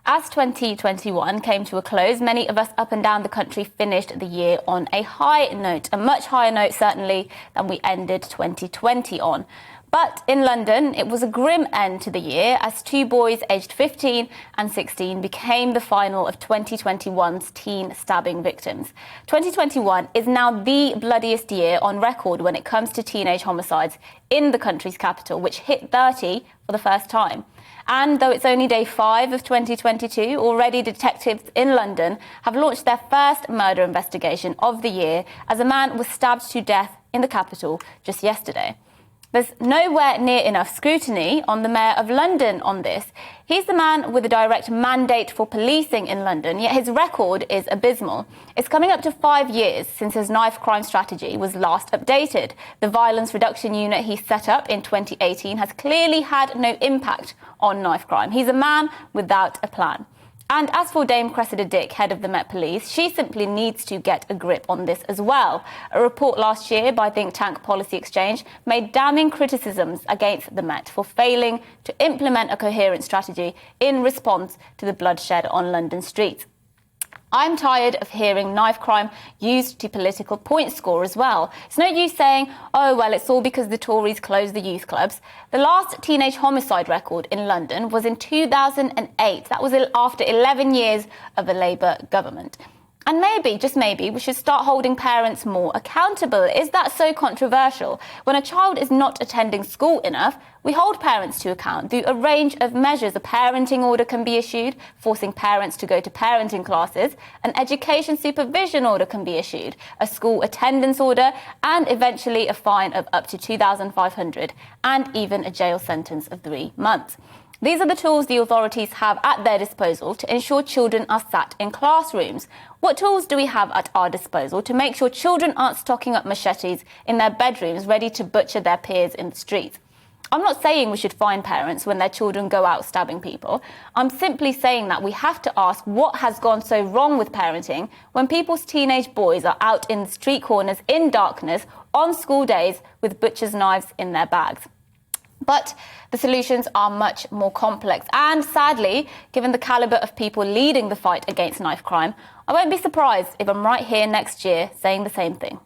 As 2021 came to a close, many of us up and down the country finished the year on a high note, a much higher note certainly than we ended 2020 on. But in London, it was a grim end to the year as two boys aged 15 and 16 became the final of 2021's teen stabbing victims. 2021 is now the bloodiest year on record when it comes to teenage homicides in the country's capital, which hit 30 for the first time. And though it's only day 5 of 2022, already detectives in London have launched their first murder investigation of the year as a man was stabbed to death in the capital just yesterday. There's nowhere near enough scrutiny on the Mayor of London on this. He's the man with a direct mandate for policing in London, yet his record is abysmal. It's coming up to 5 years since his knife crime strategy was last updated. The violence reduction unit he set up in 2018 has clearly had no impact on knife crime. He's a man without a plan. And as for Dame Cressida Dick, head of the Met Police, she simply needs to get a grip on this as well. A report last year by think tank Policy Exchange made damning criticisms against the Met for failing to implement a coherent strategy in response to the bloodshed on London streets. I'm tired of hearing knife crime used to political point score as well. It's no use saying, oh, well, it's all because the Tories closed the youth clubs. The last teenage homicide record in London was in 2008. That was after 11 years of a Labour government. And maybe, just maybe, we should start holding parents more accountable. Is that so controversial? When a child is not attending school enough, we hold parents to account through a range of measures. A parenting order can be issued, forcing parents to go to parenting classes. An education supervision order can be issued, a school attendance order, and eventually a fine of up to $2,500 and even a jail sentence of 3 months. These are the tools the authorities have at their disposal to ensure children are sat in classrooms. What tools do we have at our disposal to make sure children aren't stocking up machetes in their bedrooms ready to butcher their peers in the streets? I'm not saying we should fine parents when their children go out stabbing people. I'm simply saying that we have to ask what has gone so wrong with parenting when people's teenage boys are out in the street corners in darkness on school days with butcher's knives in their bags. But the solutions are much more complex. And sadly, given the calibre of people leading the fight against knife crime, I won't be surprised if I'm right here next year saying the same thing.